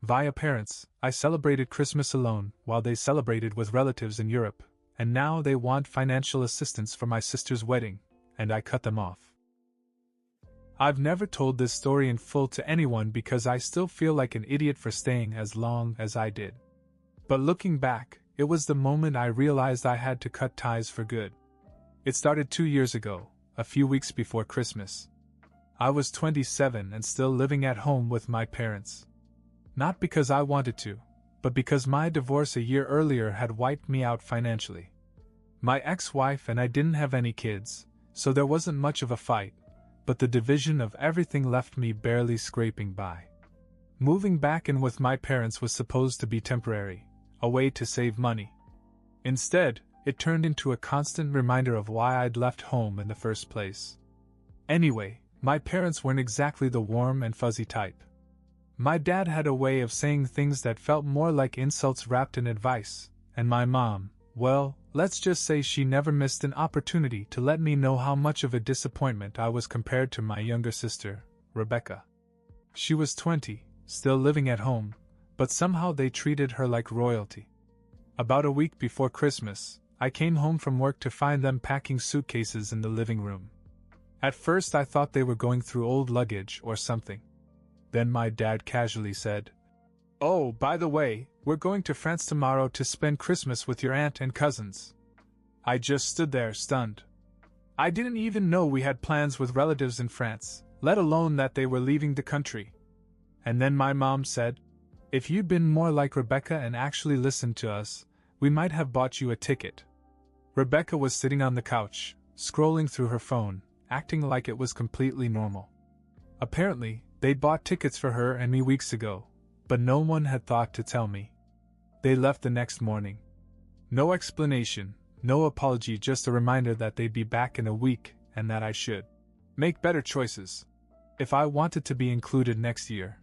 Via parents, I celebrated Christmas alone while they celebrated with relatives in Europe, and now they want financial assistance for my sister's wedding, and I cut them off. I've never told this story in full to anyone because I still feel like an idiot for staying as long as I did. But looking back, it was the moment I realized I had to cut ties for good. It started 2 years ago, a few weeks before Christmas. I was 27 and still living at home with my parents. Not because I wanted to, but because my divorce a year earlier had wiped me out financially. My ex-wife and I didn't have any kids, so there wasn't much of a fight, but the division of everything left me barely scraping by. Moving back in with my parents was supposed to be temporary, a way to save money. Instead, it turned into a constant reminder of why I'd left home in the first place. Anyway, my parents weren't exactly the warm and fuzzy type. My dad had a way of saying things that felt more like insults wrapped in advice, and my mom, well, let's just say she never missed an opportunity to let me know how much of a disappointment I was compared to my younger sister, Rebecca. She was 20, still living at home, but somehow they treated her like royalty. About a week before Christmas, I came home from work to find them packing suitcases in the living room. At first I thought they were going through old luggage or something. Then my dad casually said, "Oh, by the way, we're going to France tomorrow to spend Christmas with your aunt and cousins." I just stood there stunned. I didn't even know we had plans with relatives in France, let alone that they were leaving the country. And then my mom said, "If you'd been more like Rebecca and actually listened to us, we might have bought you a ticket." Rebecca was sitting on the couch, scrolling through her phone, acting like it was completely normal. Apparently, they'd bought tickets for her and me weeks ago, but no one had thought to tell me. They left the next morning. No explanation, no apology, just a reminder that they'd be back in a week and that I should make better choices if I wanted to be included next year.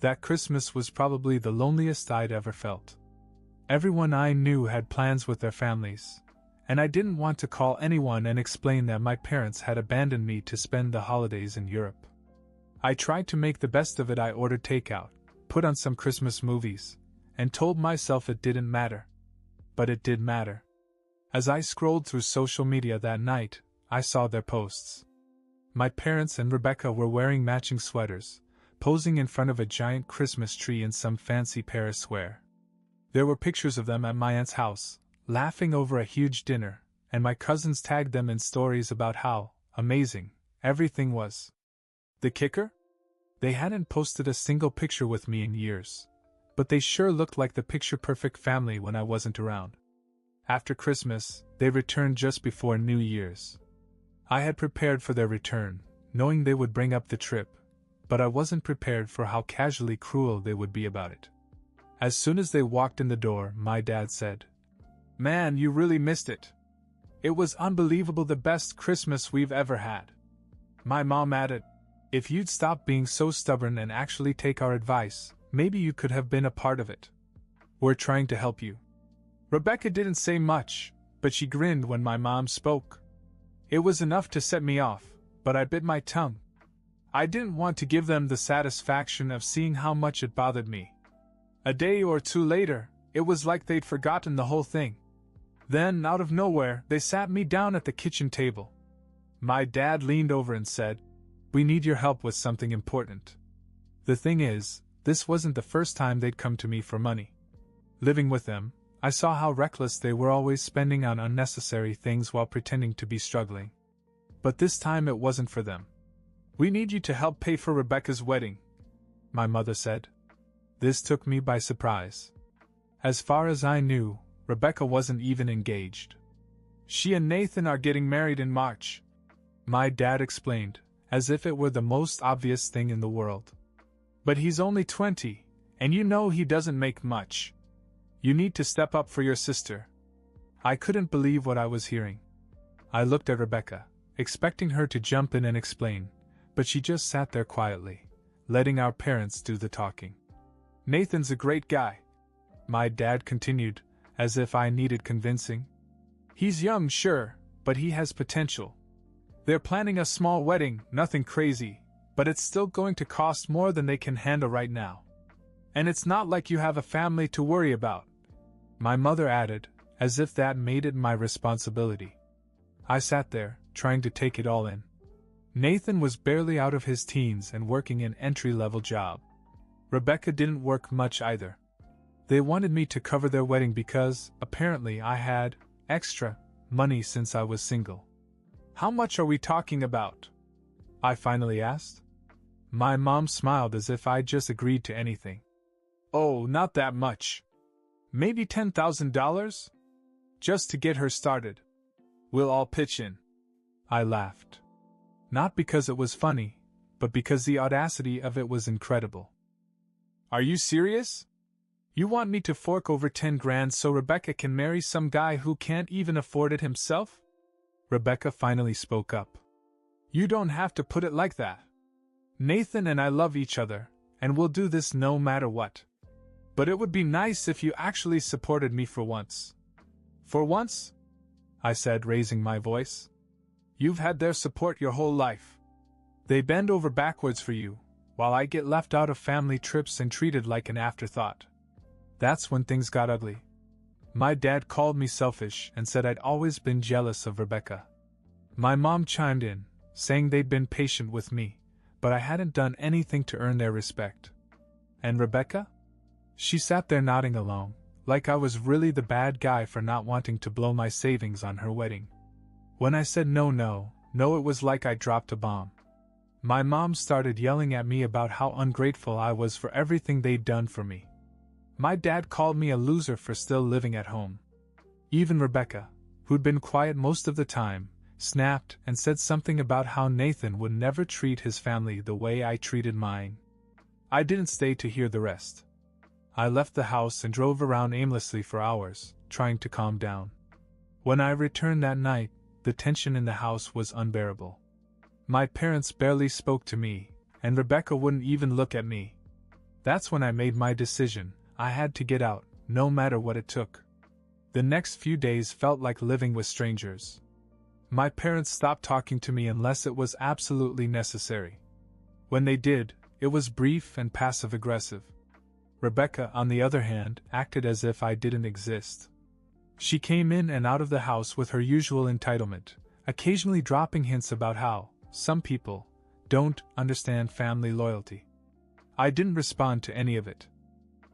That Christmas was probably the loneliest I'd ever felt. Everyone I knew had plans with their families, and I didn't want to call anyone and explain that my parents had abandoned me to spend the holidays in Europe. I tried to make the best of it. I ordered takeout, put on some Christmas movies, and told myself it didn't matter. But it did matter. As I scrolled through social media that night, I saw their posts. My parents and Rebecca were wearing matching sweaters, posing in front of a giant Christmas tree in some fancy Paris square. There were pictures of them at my aunt's house, laughing over a huge dinner, and my cousins tagged them in stories about how amazing everything was. The kicker? They hadn't posted a single picture with me in years, but they sure looked like the picture-perfect family when I wasn't around. After Christmas, they returned just before New Year's. I had prepared for their return, knowing they would bring up the trip, but I wasn't prepared for how casually cruel they would be about it. As soon as they walked in the door, my dad said, "Man, you really missed it. It was unbelievable, the best Christmas we've ever had." My mom added, "If you'd stop being so stubborn and actually take our advice, maybe you could have been a part of it. We're trying to help you." Rebecca didn't say much, but she grinned when my mom spoke. It was enough to set me off, but I bit my tongue. I didn't want to give them the satisfaction of seeing how much it bothered me. A day or two later, it was like they'd forgotten the whole thing. Then, out of nowhere, they sat me down at the kitchen table. My dad leaned over and said, "We need your help with something important." The thing is, this wasn't the first time they'd come to me for money. Living with them, I saw how reckless they were, always spending on unnecessary things while pretending to be struggling. But this time it wasn't for them. "We need you to help pay for Rebecca's wedding," my mother said. This took me by surprise. As far as I knew, Rebecca wasn't even engaged. "She and Nathan are getting married in March," my dad explained, as if it were the most obvious thing in the world. "But he's only 20, and you know he doesn't make much. You need to step up for your sister." I couldn't believe what I was hearing. I looked at Rebecca, expecting her to jump in and explain, but she just sat there quietly, letting our parents do the talking. "Nathan's a great guy," my dad continued, as if I needed convincing. "He's young, sure, but he has potential. They're planning a small wedding, nothing crazy, but it's still going to cost more than they can handle right now. And it's not like you have a family to worry about, my mother added, as if that made it my responsibility. I sat there, trying to take it all in. Nathan was barely out of his teens and working an entry-level job. Rebecca didn't work much either. They wanted me to cover their wedding because, apparently, I had extra money since I was single. How much are we talking about? I finally asked. My mom smiled as if I'd just agreed to anything. Oh, not that much. Maybe $10,000? Just to get her started. We'll all pitch in. I laughed. Not because it was funny, but because the audacity of it was incredible. Are you serious? You want me to fork over 10 grand so Rebecca can marry some guy who can't even afford it himself? Rebecca finally spoke up. You don't have to put it like that. Nathan and I love each other, and we'll do this no matter what. But it would be nice if you actually supported me for once. For once? I said, raising my voice. You've had their support your whole life. They bend over backwards for you, while I get left out of family trips and treated like an afterthought. That's when things got ugly. My dad called me selfish and said I'd always been jealous of Rebecca. My mom chimed in, saying they'd been patient with me, but I hadn't done anything to earn their respect. And Rebecca? She sat there nodding along, like I was really the bad guy for not wanting to blow my savings on her wedding. When I said no, it was like I dropped a bomb. My mom started yelling at me about how ungrateful I was for everything they'd done for me. My dad called me a loser for still living at home. Even Rebecca, who'd been quiet most of the time, snapped and said something about how Nathan would never treat his family the way I treated mine. I didn't stay to hear the rest. I left the house and drove around aimlessly for hours, trying to calm down. When I returned that night, the tension in the house was unbearable. My parents barely spoke to me, and Rebecca wouldn't even look at me. That's when I made my decision. I had to get out, no matter what it took. The next few days felt like living with strangers. My parents stopped talking to me unless it was absolutely necessary. When they did, it was brief and passive-aggressive. Rebecca, on the other hand, acted as if I didn't exist. She came in and out of the house with her usual entitlement, occasionally dropping hints about how some people don't understand family loyalty. I didn't respond to any of it.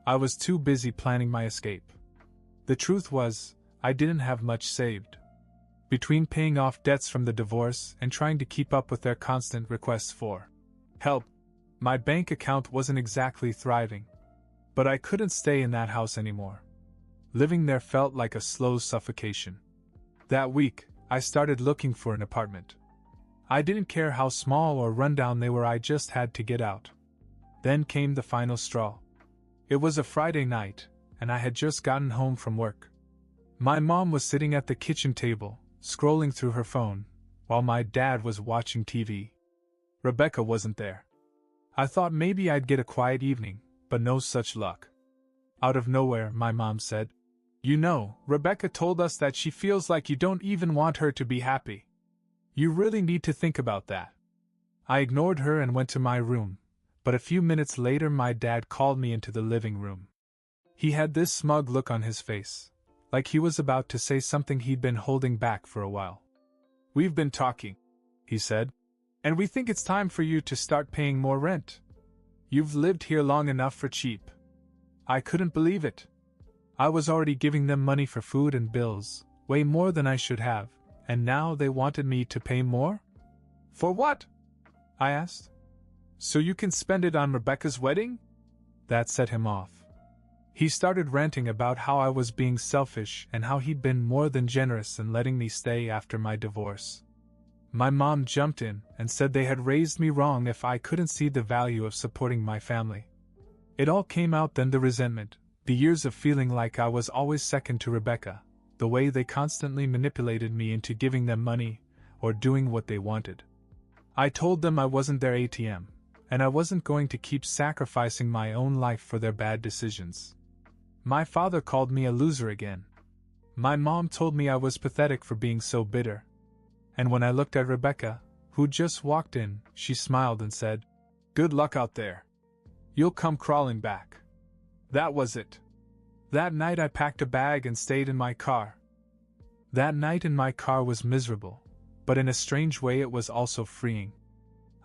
I was too busy planning my escape. The truth was, I didn't have much saved. Between paying off debts from the divorce and trying to keep up with their constant requests for help, my bank account wasn't exactly thriving. But I couldn't stay in that house anymore. Living there felt like a slow suffocation. That week, I started looking for an apartment. I didn't care how small or rundown they were, I just had to get out. Then came the final straw. It was a Friday night, and I had just gotten home from work. My mom was sitting at the kitchen table, scrolling through her phone, while my dad was watching TV. Rebecca wasn't there. I thought maybe I'd get a quiet evening, but no such luck. Out of nowhere, my mom said, "You know, Rebecca told us that she feels like you don't even want her to be happy. You really need to think about that." I ignored her and went to my room, but a few minutes later my dad called me into the living room. He had this smug look on his face, like he was about to say something he'd been holding back for a while. "We've been talking," he said, "and we think it's time for you to start paying more rent. You've lived here long enough for cheap." I couldn't believe it. I was already giving them money for food and bills, way more than I should have, and now they wanted me to pay more? For what? I asked. "So you can spend it on Rebecca's wedding?" That set him off. He started ranting about how I was being selfish and how he'd been more than generous in letting me stay after my divorce. My mom jumped in and said they had raised me wrong if I couldn't see the value of supporting my family. It all came out then, the resentment, the years of feeling like I was always second to Rebecca, the way they constantly manipulated me into giving them money or doing what they wanted. I told them I wasn't their ATM, and I wasn't going to keep sacrificing my own life for their bad decisions. My father called me a loser again. My mom told me I was pathetic for being so bitter. And when I looked at Rebecca, who'd just walked in, she smiled and said, "Good luck out there. You'll come crawling back." That was it. That night I packed a bag and stayed in my car. That night in my car was miserable, but in a strange way it was also freeing.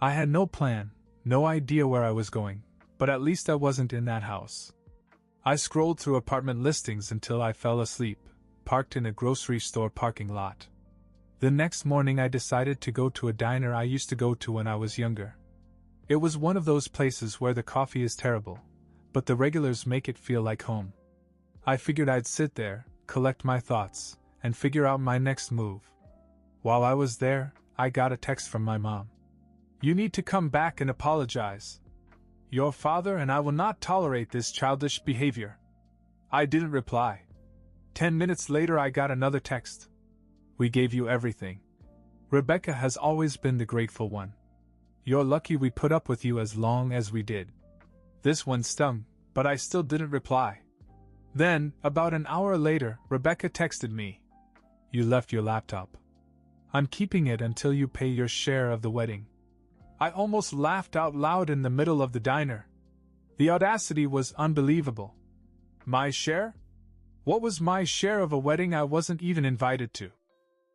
I had no plan, no idea where I was going, but at least I wasn't in that house. I scrolled through apartment listings until I fell asleep, parked in a grocery store parking lot. The next morning I decided to go to a diner I used to go to when I was younger. It was one of those places where the coffee is terrible, but the regulars make it feel like home. I figured I'd sit there, collect my thoughts, and figure out my next move. While I was there, I got a text from my mom. "You need to come back and apologize. Your father and I will not tolerate this childish behavior." I didn't reply. 10 minutes later I got another text. "We gave you everything. Rebecca has always been the grateful one. You're lucky we put up with you as long as we did." This one stung, but I still didn't reply. Then, about an hour later, Rebecca texted me. "You left your laptop. I'm keeping it until you pay your share of the wedding." I almost laughed out loud in the middle of the diner. The audacity was unbelievable. My share? What was my share of a wedding I wasn't even invited to?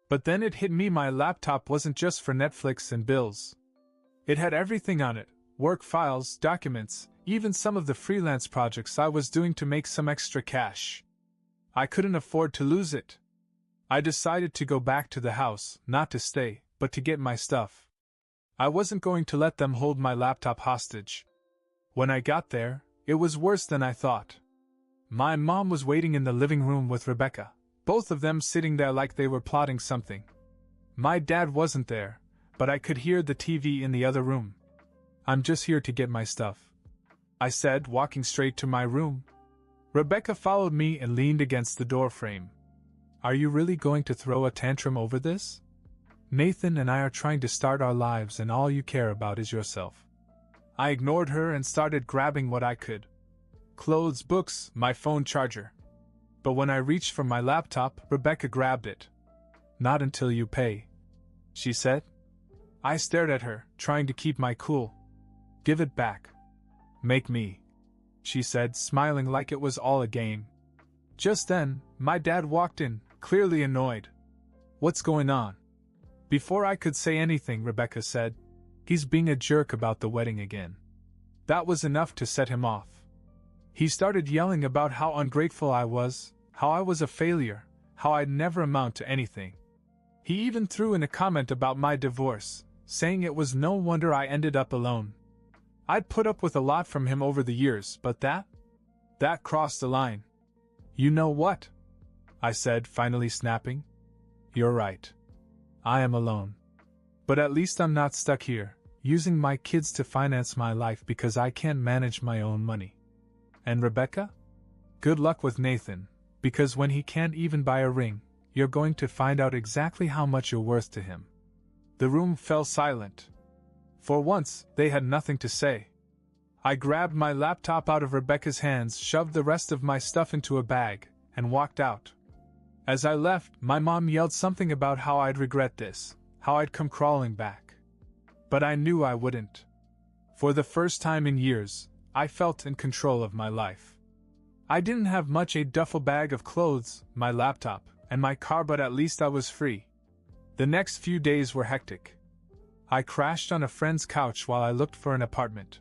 But then it hit me, my laptop wasn't just for Netflix and bills. It had everything on it: work files, documents, even some of the freelance projects I was doing to make some extra cash. I couldn't afford to lose it. I decided to go back to the house, not to stay, but to get my stuff. I wasn't going to let them hold my laptop hostage. When I got there, it was worse than I thought. My mom was waiting in the living room with Rebecca, both of them sitting there like they were plotting something. My dad wasn't there, but I could hear the TV in the other room. "I'm just here to get my stuff," I said, walking straight to my room. Rebecca followed me and leaned against the doorframe. "Are you really going to throw a tantrum over this? Nathan and I are trying to start our lives and all you care about is yourself." I ignored her and started grabbing what I could. Clothes, books, my phone charger. But when I reached for my laptop, Rebecca grabbed it. "Not until you pay," she said. I stared at her, trying to keep my cool. "Give it back. Make me," she said, smiling like it was all a game. Just then, my dad walked in, clearly annoyed. "What's going on?" Before I could say anything, Rebecca said, "He's being a jerk about the wedding again." That was enough to set him off. He started yelling about how ungrateful I was, how I was a failure, how I'd never amount to anything. He even threw in a comment about my divorce, saying it was no wonder I ended up alone. I'd put up with a lot from him over the years, but that crossed the line. "You know what?" I said, finally snapping. "You're right. I am alone. But at least I'm not stuck here, using my kids to finance my life because I can't manage my own money. And Rebecca? Good luck with Nathan, because when he can't even buy a ring, you're going to find out exactly how much you're worth to him." The room fell silent. For once, they had nothing to say. I grabbed my laptop out of Rebecca's hands, shoved the rest of my stuff into a bag, and walked out. As I left, my mom yelled something about how I'd regret this, how I'd come crawling back. But I knew I wouldn't. For the first time in years, I felt in control of my life. I didn't have much: a duffel bag of clothes, my laptop, and my car, but at least I was free. The next few days were hectic. I crashed on a friend's couch while I looked for an apartment.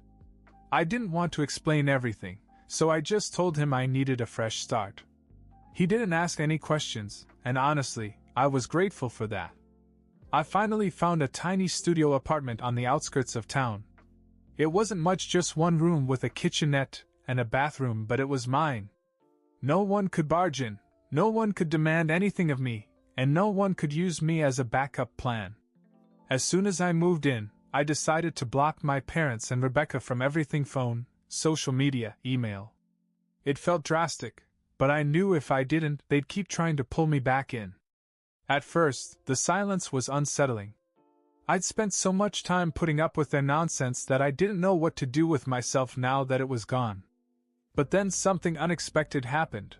I didn't want to explain everything, so I just told him I needed a fresh start. He didn't ask any questions, and honestly, I was grateful for that. I finally found a tiny studio apartment on the outskirts of town. It wasn't much, just one room with a kitchenette and a bathroom, but it was mine. No one could barge in, no one could demand anything of me, and no one could use me as a backup plan. As soon as I moved in, I decided to block my parents and Rebecca from everything: phone, social media, email. It felt drastic, but I knew if I didn't, they'd keep trying to pull me back in. At first, the silence was unsettling. I'd spent so much time putting up with their nonsense that I didn't know what to do with myself now that it was gone. But then something unexpected happened.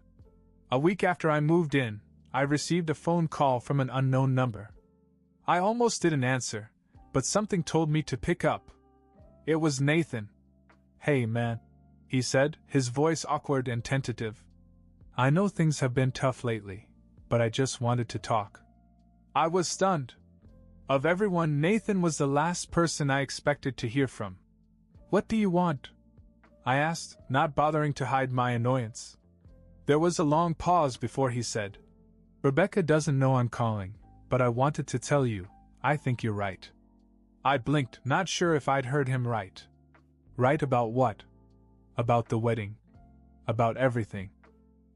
A week after I moved in, I received a phone call from an unknown number. I almost didn't answer, but something told me to pick up. It was Nathan. "Hey man," he said, his voice awkward and tentative. I know things have been tough lately, but I just wanted to talk. I was stunned. Of everyone, Nathan was the last person I expected to hear from. What do you want? I asked, not bothering to hide my annoyance. There was a long pause before he said, Rebecca doesn't know I'm calling, but I wanted to tell you, I think you're right. I blinked, not sure if I'd heard him right. Right about what? About the wedding. About everything.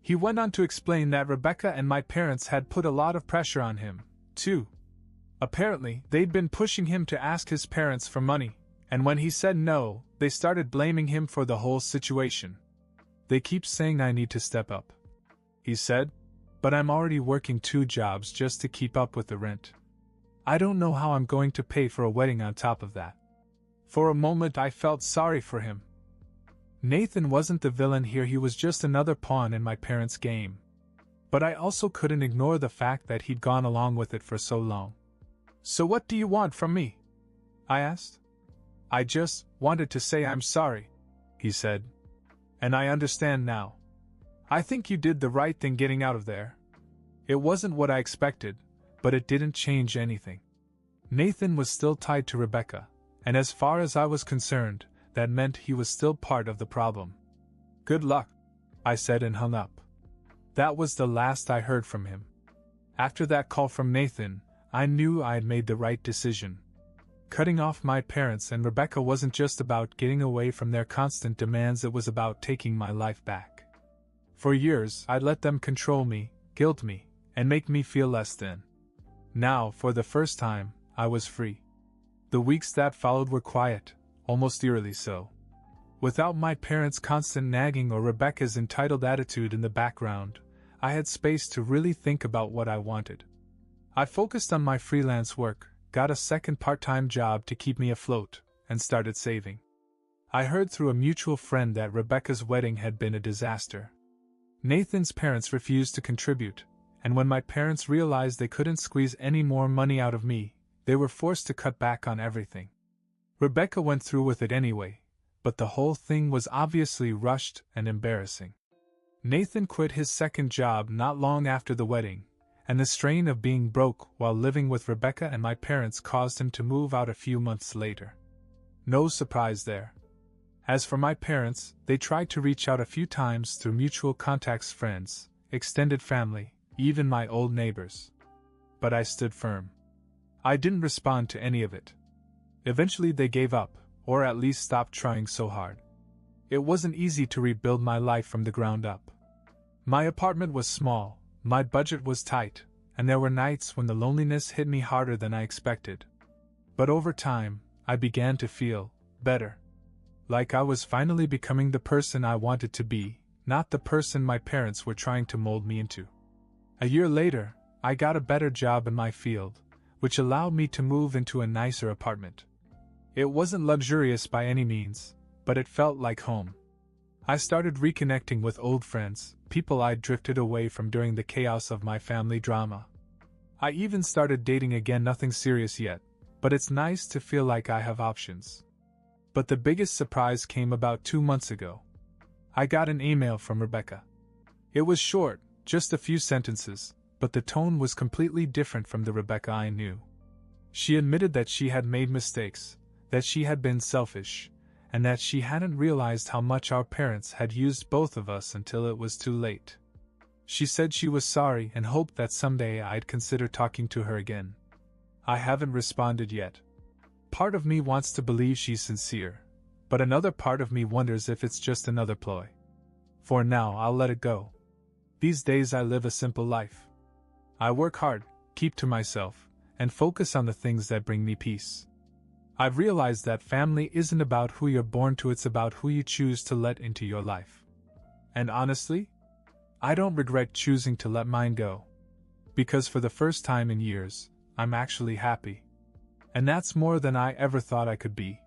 He went on to explain that Rebecca and my parents had put a lot of pressure on him, too. Apparently, they'd been pushing him to ask his parents for money, and when he said no, they started blaming him for the whole situation. They keep saying I need to step up, he said, but I'm already working 2 jobs just to keep up with the rent. I don't know how I'm going to pay for a wedding on top of that. For a moment I felt sorry for him. Nathan wasn't the villain here, he was just another pawn in my parents' game. But I also couldn't ignore the fact that he'd gone along with it for so long. So what do you want from me? I asked. I just wanted to say I'm sorry, he said. And I understand now. I think you did the right thing getting out of there. It wasn't what I expected, but it didn't change anything. Nathan was still tied to Rebecca, and as far as I was concerned, that meant he was still part of the problem. Good luck, I said and hung up. That was the last I heard from him. After that call from Nathan, I knew I had made the right decision. Cutting off my parents and Rebecca wasn't just about getting away from their constant demands, it was about taking my life back. For years, I'd let them control me, guilt me, and make me feel less than. Now, for the first time, I was free. The weeks that followed were quiet, almost eerily so. Without my parents' constant nagging or Rebecca's entitled attitude in the background, I had space to really think about what I wanted. I focused on my freelance work, got a second part-time job to keep me afloat, and started saving. I heard through a mutual friend that Rebecca's wedding had been a disaster. Nathan's parents refused to contribute, and when my parents realized they couldn't squeeze any more money out of me, they were forced to cut back on everything. Rebecca went through with it anyway, but the whole thing was obviously rushed and embarrassing. Nathan quit his second job not long after the wedding, and the strain of being broke while living with Rebecca and my parents caused him to move out a few months later. No surprise there. As for my parents, they tried to reach out a few times through mutual contacts, friends, extended family, even my old neighbors. But I stood firm. I didn't respond to any of it. Eventually they gave up, or at least stopped trying so hard. It wasn't easy to rebuild my life from the ground up. My apartment was small, my budget was tight, and there were nights when the loneliness hit me harder than I expected. But over time, I began to feel better. Like I was finally becoming the person I wanted to be, not the person my parents were trying to mold me into. A year later, I got a better job in my field, which allowed me to move into a nicer apartment. It wasn't luxurious by any means, but it felt like home. I started reconnecting with old friends, people I'd drifted away from during the chaos of my family drama. I even started dating again, nothing serious yet, but it's nice to feel like I have options. But the biggest surprise came about 2 months ago. I got an email from Rebecca. It was short, just a few sentences, but the tone was completely different from the Rebecca I knew. She admitted that she had made mistakes, that she had been selfish, and that she hadn't realized how much our parents had used both of us until it was too late. She said she was sorry and hoped that someday I'd consider talking to her again. I haven't responded yet. Part of me wants to believe she's sincere, but another part of me wonders if it's just another ploy. For now, I'll let it go. These days I live a simple life. I work hard, keep to myself, and focus on the things that bring me peace. I've realized that family isn't about who you're born to, it's about who you choose to let into your life. And honestly, I don't regret choosing to let mine go. Because for the first time in years, I'm actually happy. And that's more than I ever thought I could be.